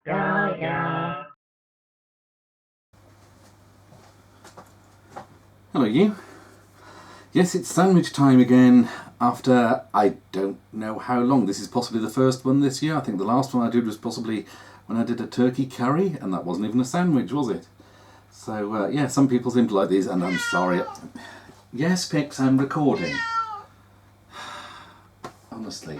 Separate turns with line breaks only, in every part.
Yeah, yeah.
Hello, you. Yes, it's sandwich time again after I don't know how long. This is possibly the first one this year. I think the last one I did was possibly when I did a turkey curry, and that wasn't even a sandwich, was it? So, yeah, some people seem to like these, and I'm sorry. Yes, Pix, I'm recording. Honestly.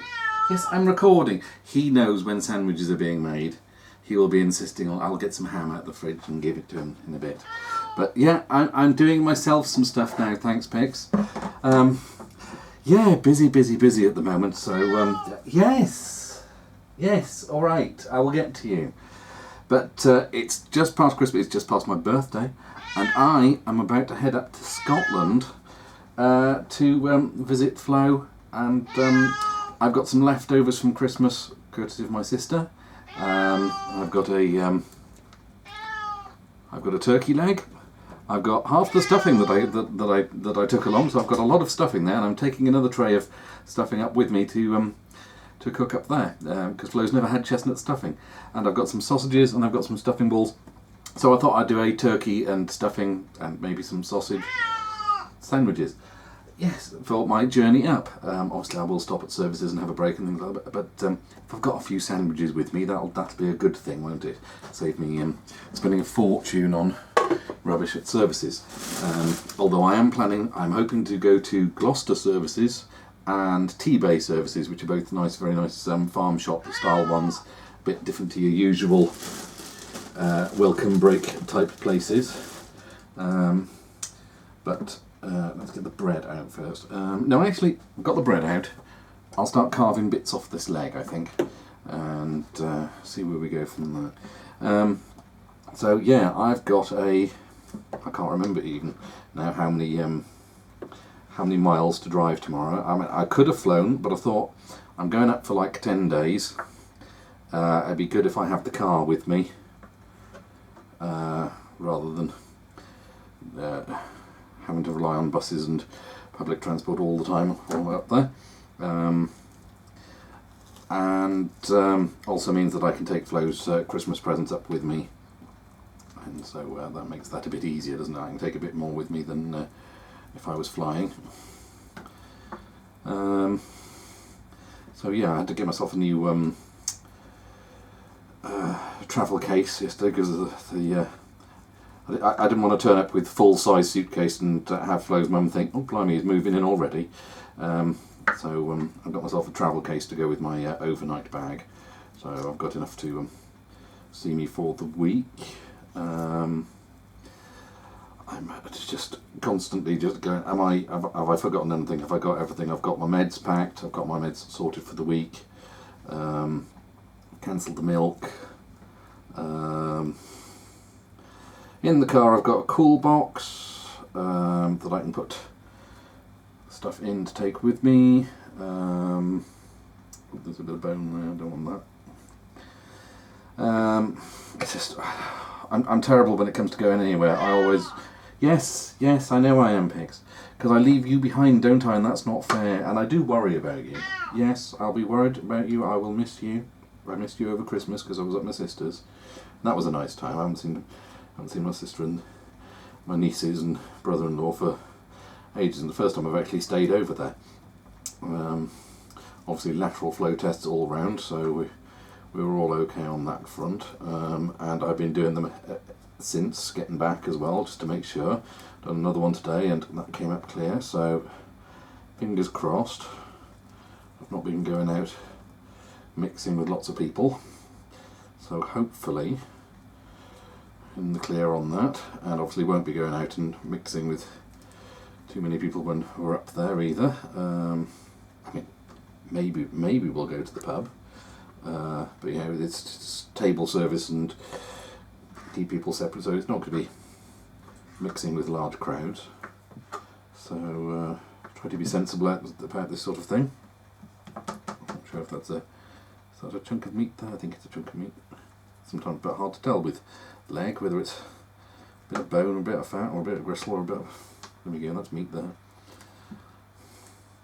Yes, I'm recording. He knows when sandwiches are being made. He will be insisting on, I'll get some ham out of the fridge and give it to him in a bit. But yeah, I'm doing myself some stuff now, thanks, Pix. Yeah, busy at the moment. So, yes, all right, I will get to you. But it's just past Christmas, it's just past my birthday, and I am about to head up to Scotland to visit Flo, and I've got some leftovers from Christmas, courtesy of my sister. I've got a turkey leg. I've got half the stuffing that I took along, so I've got a lot of stuffing there, and I'm taking another tray of stuffing up with me to cook up there, because Flo's never had chestnut stuffing. And I've got some sausages and I've got some stuffing balls. So I thought I'd do a turkey and stuffing and maybe some sausage sandwiches. Yes, for my journey up. Obviously I will stop at services and have a break and things like that, but if I've got a few sandwiches with me, that'll be a good thing, won't it? Save me spending a fortune on rubbish at services. Although I'm hoping to go to Gloucester services and T-Bay services, which are both nice, very nice farm shop style ones, a bit different to your usual welcome break type places. But let's get the bread out first. No, actually, I've got the bread out. I'll start carving bits off this leg, I think, and see where we go from there. So yeah, I've got I can't remember even now how many miles to drive tomorrow. I mean, I could have flown, but I thought I'm going up for like 10 days. It'd be good if I have the car with me, rather than having to rely on buses and public transport all the time all the way up there. And also means that I can take Flo's Christmas presents up with me, and so that makes that a bit easier, doesn't it? I can take a bit more with me than if I was flying. So yeah, I had to get myself a new travel case yesterday because I didn't want to turn up with full-size suitcase and have Flo's mum think, oh blimey, he's moving in already. So I've got myself a travel case to go with my overnight bag. So I've got enough to see me for the week. I'm just constantly just going, have I forgotten anything? Have I got everything? I've got my meds packed, I've got my meds sorted for the week, cancelled the milk. In the car I've got a cool box that I can put stuff in to take with me. There's a bit of bone there, I don't want that. It's just, I'm terrible when it comes to going anywhere. I always, yes, I know I am, Pix, because I leave you behind, don't I? And that's not fair. And I do worry about you. Yes, I'll be worried about you. I will miss you. I missed you over Christmas because I was at my sister's. And that was a nice time. I haven't seen my sister and my nieces and brother-in-law for ages, and the first time I've actually stayed over there. Obviously lateral flow tests all round, so we were all okay on that front, and I've been doing them since getting back as well, just to make sure. Done another one today and that came up clear, so fingers crossed. I've not been going out mixing with lots of people, so hopefully in the clear on that, and obviously won't be going out and mixing with too many people when we're up there either. I mean, maybe we'll go to the pub, but you know, it's table service and keep people separate, so it's not going to be mixing with large crowds. So try to be sensible about this sort of thing. I'm not sure if that's a chunk of meat there. I think it's a chunk of meat. Sometimes a bit hard to tell with leg whether it's a bit of bone, or a bit of fat, or a bit of gristle, or a bit of... There we go, that's meat there.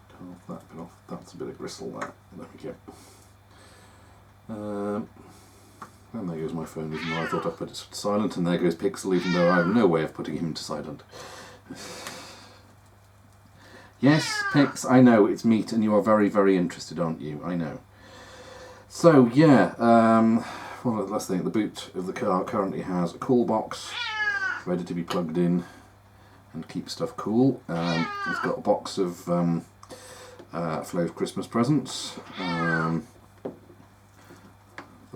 Carve that bit off. That's a bit of gristle there. There we go. And there goes my phone, even though I thought I put it to silent, and there goes Pixel, even though I have no way of putting him to silent. Yes, Pix, I know, it's meat, and you are very, very interested, aren't you? I know. So, yeah, well, last thing, the boot of the car currently has a cool box, ready to be plugged in and keep stuff cool. It's got a box of Flo's Christmas presents that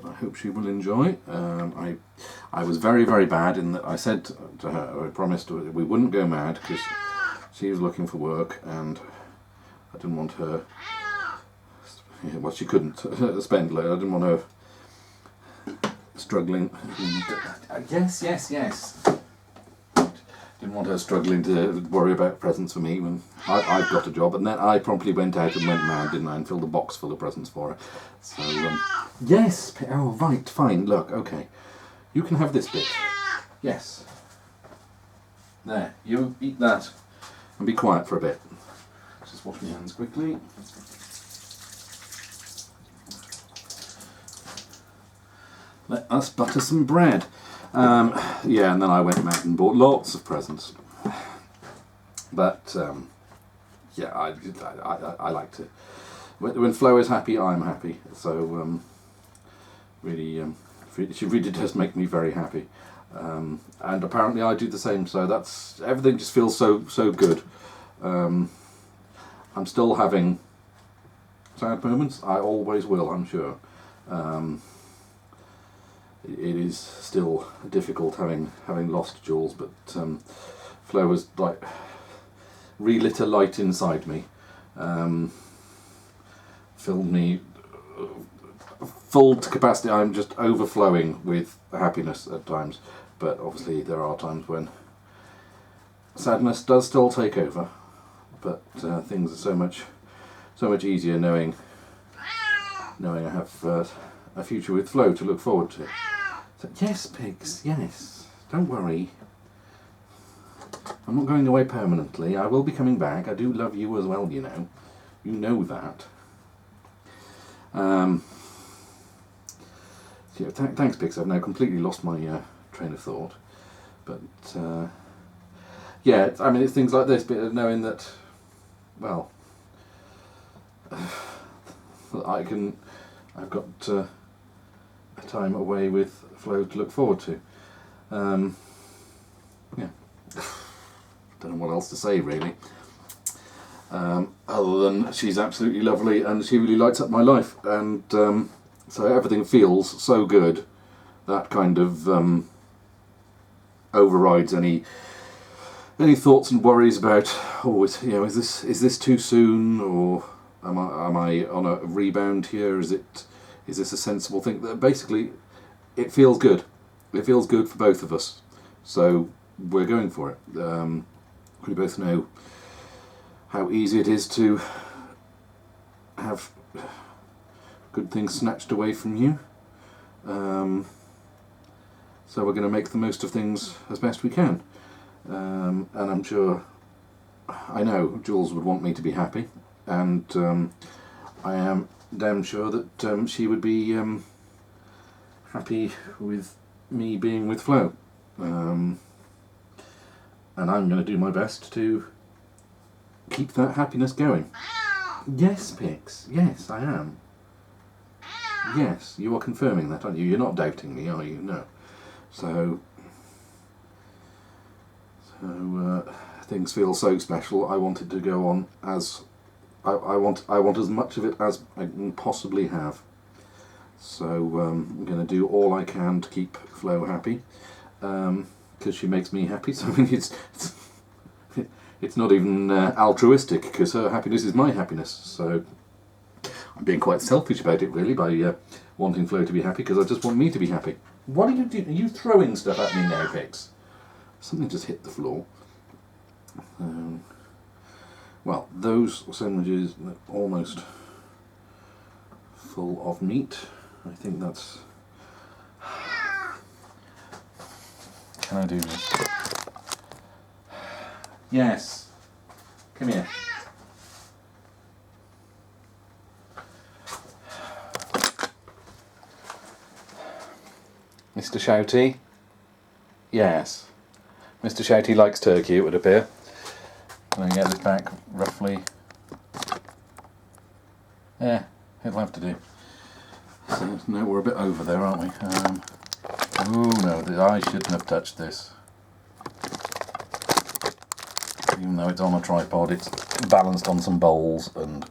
I hope she will enjoy. I was very, very bad in that I said to her, I promised we wouldn't go mad because she was looking for work and I didn't want her, well, she couldn't spend later. I didn't want her struggling. Yes. Didn't want her struggling to worry about presents for me when I've got a job. And then I promptly went out and went mad, didn't I, and filled a box full of presents for her. So, yes, oh, right, fine, look, okay. You can have this bit. Yes. There, you eat that and be quiet for a bit. Just wash my hands quickly. Let us butter some bread. Yeah, and then I went mad and bought lots of presents. But yeah, I like to. When Flo is happy, I'm happy. So really, she really does make me very happy. And apparently I do the same. So that's everything. Just feels so good. I'm still having sad moments. I always will, I'm sure. It is still difficult having lost Jules, but Flo was like relit a light inside me, filled me full to capacity. I'm just overflowing with happiness at times, but obviously there are times when sadness does still take over. But things are so much easier knowing I have a future with Flo to look forward to. So, yes, pigs, yes. Don't worry. I'm not going away permanently. I will be coming back. I do love you as well, you know. You know that. Yeah, thanks, pigs. I've now completely lost my train of thought. But, yeah, I mean, it's things like this, but knowing that, well, I've got a time away with Flo to look forward to. Yeah, don't know what else to say really. Other than she's absolutely lovely and she really lights up my life, and so everything feels so good. That kind of overrides any thoughts and worries about, oh, is this too soon, or am I on a rebound here? Is this a sensible thing? That basically, it feels good. It feels good for both of us. So we're going for it. We both know how easy it is to have good things snatched away from you. So we're going to make the most of things as best we can. And I'm sure, I know Jules would want me to be happy, and I am damn sure that she would be happy with me being with Flo. And I'm going to do my best to keep that happiness going. Yes, Pix. Yes, I am. Yes, you are confirming that, aren't you? You're not doubting me, are you? No. So things feel so special. I want it to go on as I want as much of it as I can possibly have. So I'm going to do all I can to keep Flo happy, because she makes me happy. So I mean, it's not even altruistic, because her happiness is my happiness. So I'm being quite selfish about it, really, by wanting Flo to be happy, because I just want me to be happy. What are you doing? Are you throwing stuff at me now, Pix? Something just hit the floor. Well, those sandwiches are almost full of meat. I think that's... Can I do this? Yes. Come here. Mr. Shouty? Yes. Mr. Shouty likes turkey, it would appear. I'm going to get this back roughly. Yeah, it'll have to do. So, no, we're a bit over there, aren't we? Oh no, I shouldn't have touched this. Even though it's on a tripod, it's balanced on some bowls and...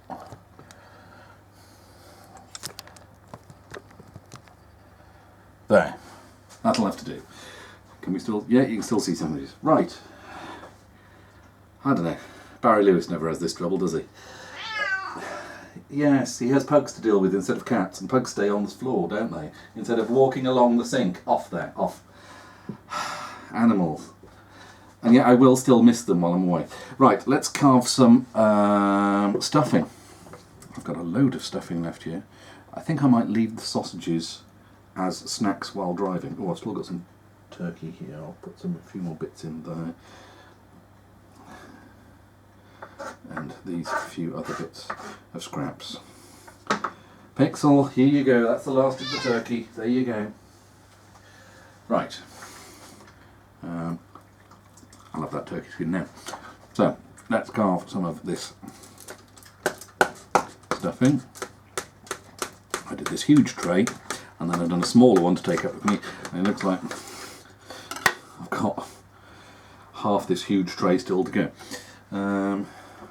There. That'll have to do. Can we still... Yeah, you can still see some of these. Right. I don't know. Barry Lewis never has this trouble, does he? Yes, he has pugs to deal with instead of cats, and pugs stay on the floor, don't they? Instead of walking along the sink. Off there, off. Animals. And yet I will still miss them while I'm away. Right, let's carve some stuffing. I've got a load of stuffing left here. I think I might leave the sausages as snacks while driving. Oh, I've still got some turkey here. I'll put a few more bits in there. And these few other bits of scraps. Pixel, here you go. That's the last of the turkey. There you go. Right. I'll have that turkey skin now. So, let's carve some of this stuffing. I did this huge tray, and then I've done a smaller one to take up with me, and it looks like I've got half this huge tray still to go.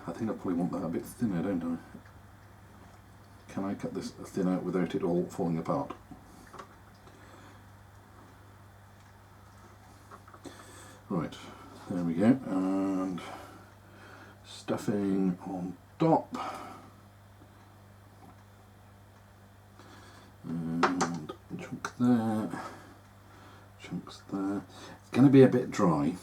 I think I probably want that a bit thinner, don't I? Can I cut this thinner without it all falling apart? Right, there we go, and stuffing on top, and chunk there, chunks there. It's going to be a bit dry.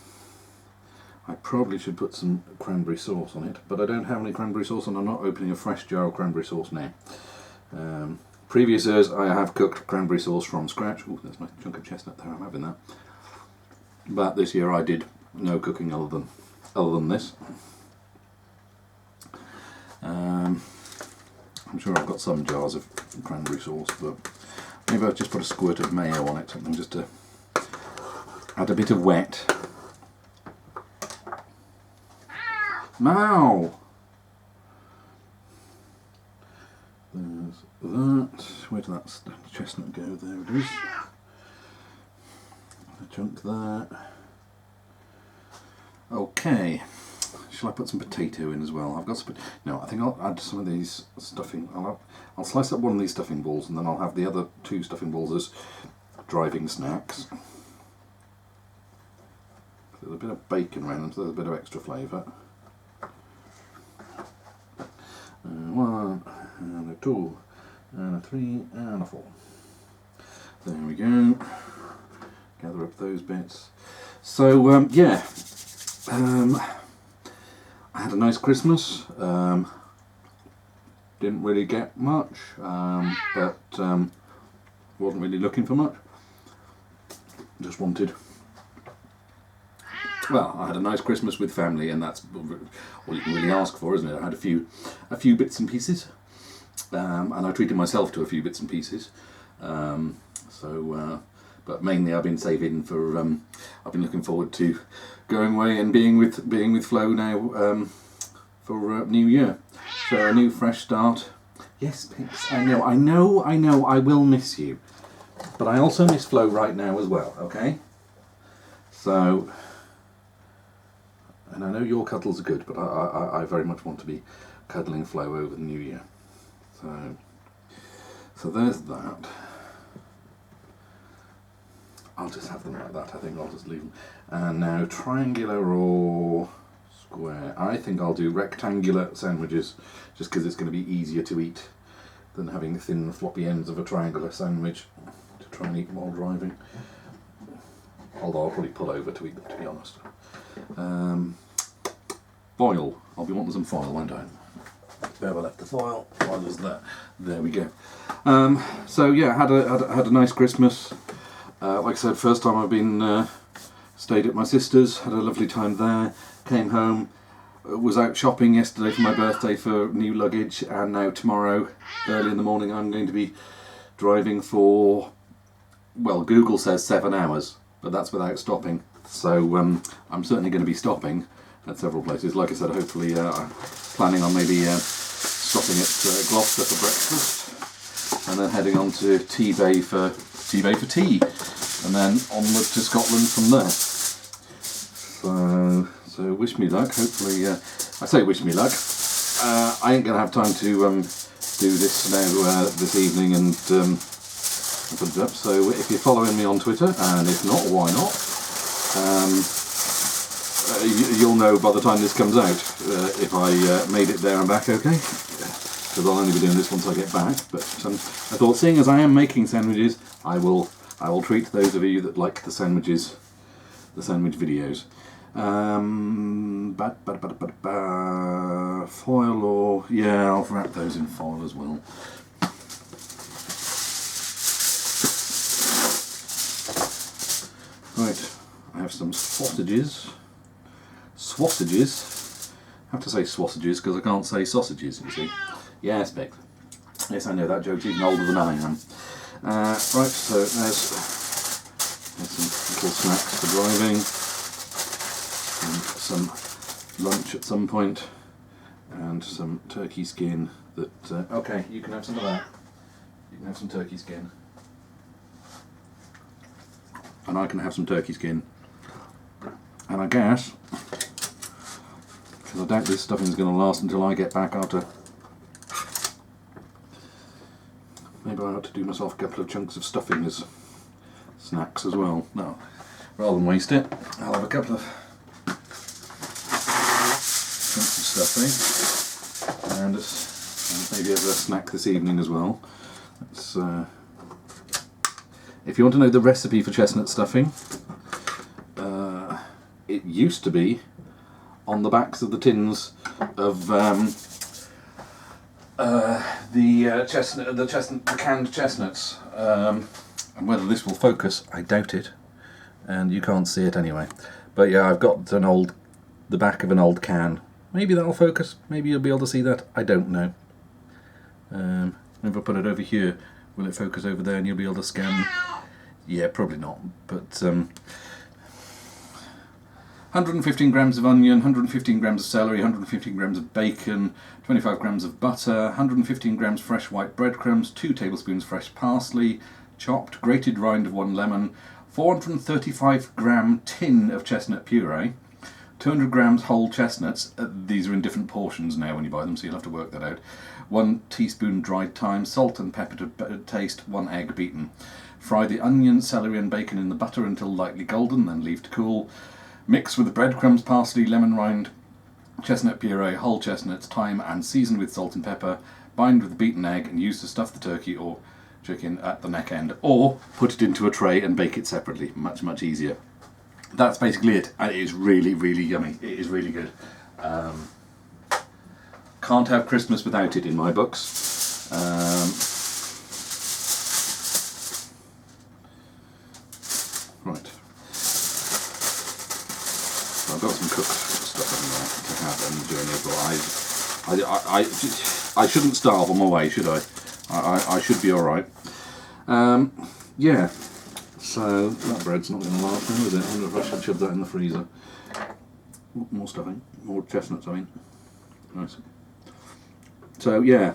I probably should put some cranberry sauce on it, but I don't have any cranberry sauce and I'm not opening a fresh jar of cranberry sauce now. Previous years I have cooked cranberry sauce from scratch. Oh, there's a nice chunk of chestnut there, I'm having that. But this year I did no cooking other than this. I'm sure I've got some jars of cranberry sauce, but maybe I'll just put a squirt of mayo on it, something just to add a bit of wet. Mow! There's that. Where did that chestnut go? There it is. A chunk there. Okay. Shall I put some potato in as well? I've got some. No, I think I'll add some of these stuffing. I'll slice up one of these stuffing balls, and then I'll have the other two stuffing balls as driving snacks. There's a bit of bacon around them, so there's a bit of extra flavour. One, and a two, and a three, and a four. There we go. Gather up those bits. So, yeah. I had a nice Christmas. Didn't really get much, but wasn't really looking for much. Just wanted... Well, I had a nice Christmas with family, and that's all you can really ask for, isn't it? I had a few bits and pieces, and I treated myself to a few bits and pieces. But mainly I've been saving for. I've been looking forward to going away and being with Flo now for New Year. So a new fresh start. Yes, Pix. I know. I will miss you, but I also miss Flo right now as well. Okay. So. And I know your cuddles are good, but I very much want to be cuddling Flo over the New Year. So there's that. I'll just have them like that. I think I'll just leave them. And now triangular or square. I think I'll do rectangular sandwiches, just because it's going to be easier to eat than having the thin floppy ends of a triangular sandwich to try and eat while driving. Although I'll probably pull over to eat them, to be honest. Foil. I'll be wanting some foil, won't I? Where have I left the foil? Foil is there. There we go. So yeah, had a nice Christmas. Like I said, first time I've been stayed at my sister's. Had a lovely time there. Came home. Was out shopping yesterday for my birthday for new luggage, and now tomorrow, early in the morning, I'm going to be driving for well, Google says 7 hours, but that's without stopping. So I'm certainly going to be stopping at several places. Like I said, hopefully I'm planning on maybe stopping at Gloucester for breakfast, and then heading on to T-Bay for tea, and then onward to Scotland from there. So wish me luck. Hopefully, I say wish me luck. I ain't going to have time to do this now this evening and put it up. So if you're following me on Twitter, and if not, why not? You'll know by the time this comes out if I made it there and back okay, because I'll only be doing this once I get back. But I thought, seeing as I am making sandwiches, I will treat those of you that like the sandwich videos. Foil, or yeah, I'll wrap those in foil as well. Right, I have some sausages. I have to say sausages because I can't say sausages, you see. Yes, Beck. Yes, I know that joke's even older than I am. Right, so there's some little snacks for driving, and some lunch at some point, and some turkey skin that... okay, you can have some of that. You can have some turkey skin. And I can have some turkey skin. And I guess, because I doubt this stuffing's going to last until I get back after... Maybe I ought to do myself a couple of chunks of stuffing as snacks as well. No, rather than waste it, I'll have a couple of chunks of stuffing, and maybe as a snack this evening as well. That's, if you want to know the recipe for chestnut stuffing, it used to be on the backs of the tins of the canned chestnuts, and whether this will focus, I doubt it, and you can't see it anyway. But yeah, I've got the back of an old can. Maybe that'll focus. Maybe you'll be able to see that. I don't know. If I put it over here, will it focus over there and you'll be able to scan? Yeah, probably not. But 115 grams of onion, 115 grams of celery, 115 grams of bacon, 25 grams of butter, 115 grams fresh white breadcrumbs, 2 tablespoons fresh parsley, chopped, grated rind of 1 lemon, 435 gram tin of chestnut puree, 200 grams whole chestnuts. These are in different portions now when you buy them, so you'll have to work that out. 1 teaspoon dried thyme, salt and pepper to taste, 1 egg beaten. Fry the onion, celery and bacon in the butter until lightly golden, then leave to cool. Mix with the breadcrumbs, parsley, lemon rind, chestnut puree, whole chestnuts, thyme, and season with salt and pepper. Bind with the beaten egg and use to stuff the turkey or chicken at the neck end, or put it into a tray and bake it separately. Much, much easier. That's basically it, and it is really, really yummy. It is really good. Can't have Christmas without it in my books. Right. I've got some cooked stuff in there to have on the journey, but I shouldn't starve on my way, should I? I should be alright. Yeah, so that bread's not going to last now, is it? I wonder if I should shove that in the freezer. More stuffing, more chestnuts, I mean. Nice. So yeah,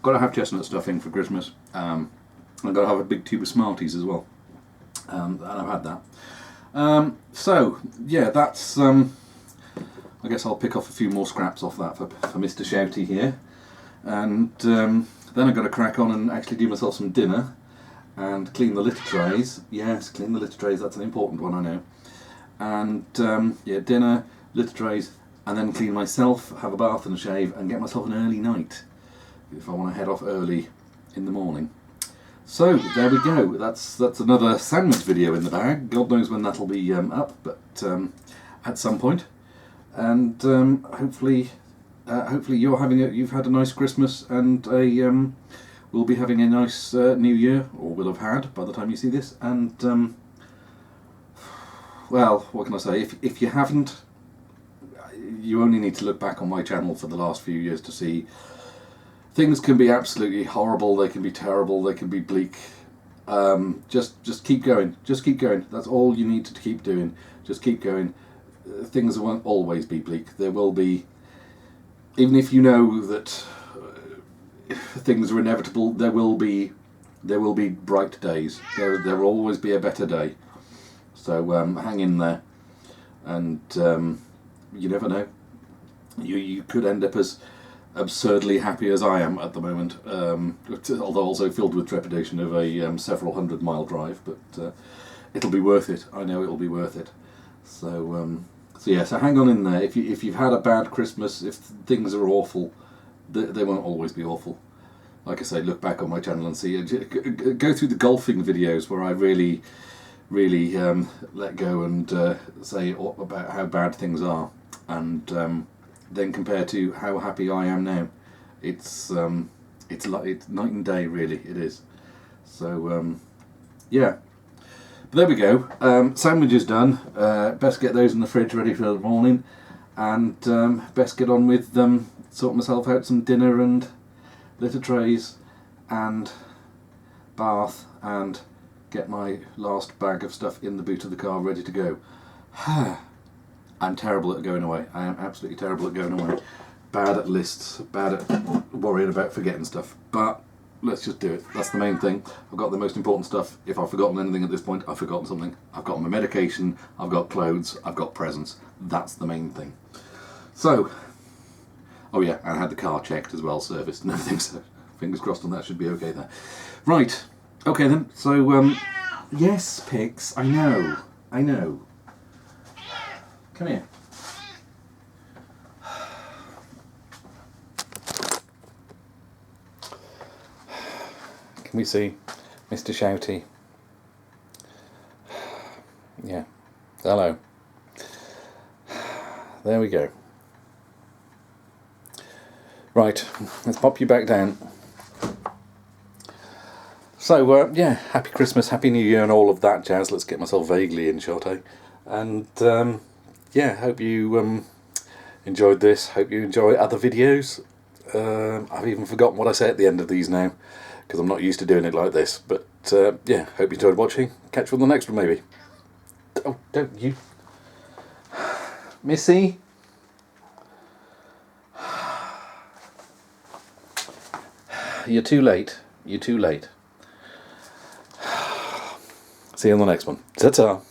got to have chestnut stuffing for Christmas. I've got to have a big tube of Smarties as well, and I've had that. So yeah, that's. I guess I'll pick off a few more scraps off that for Mr. Shouty here, and then I've got to crack on and actually do myself some dinner and clean the litter trays. Yes, clean the litter trays. That's an important one, I know. And yeah, dinner, litter trays, and then clean myself, have a bath and a shave, and get myself an early night if I want to head off early in the morning. So there we go. That's another sandwich video in the bag. God knows when that'll be up, but at some point. And hopefully you've had a nice Christmas, and we'll be having a nice New Year, or will have had by the time you see this. And well, what can I say? If you haven't, you only need to look back on my channel for the last few years to see things can be absolutely horrible, they can be terrible, they can be bleak. Just keep going. Just keep going. That's all you need to keep doing. Just keep going. Things won't always be bleak. There will be, even if you know that things are inevitable, there will be bright days. There will always be a better day. So hang in there, and you never know. You could end up as absurdly happy as I am at the moment, although also filled with trepidation of a several 100-mile drive. But it'll be worth it. I know it'll be worth it. So so hang on in there. If you've had a bad Christmas, if things are awful, they won't always be awful. Like I say, look back on my channel and see. Go through the golfing videos where I really let go and say about how bad things are, and then compare to how happy I am now. It's night and day, really. It is. So yeah. But there we go. Sandwiches done. Best get those in the fridge ready for the morning, and best get on with sort myself out some dinner and litter trays and bath and get my last bag of stuff in the boot of the car ready to go. I'm terrible at going away. I am absolutely terrible at going away. Bad at lists, bad at worrying about forgetting stuff. But let's just do it. That's the main thing. I've got the most important stuff. If I've forgotten anything at this point, I've forgotten something. I've got my medication, I've got clothes, I've got presents. That's the main thing. So, oh yeah, and I had the car checked as well, serviced and everything, so fingers crossed on that, should be okay there. Right, okay then, so, yes, Pix, I know. Come here. Can we see Mr. Shouty? Yeah, hello. There we go. Right, let's pop you back down. So, yeah, happy Christmas, happy New Year and all of that jazz. Let's get myself vaguely in, short, eh? And, yeah, hope you enjoyed this. Hope you enjoy other videos. I've even forgotten what I say at the end of these now, because I'm not used to doing it like this. But, yeah, hope you enjoyed watching. Catch you on the next one, maybe. Oh, don't you... Missy? You're too late. You're too late. See you on the next one. Ta-ta.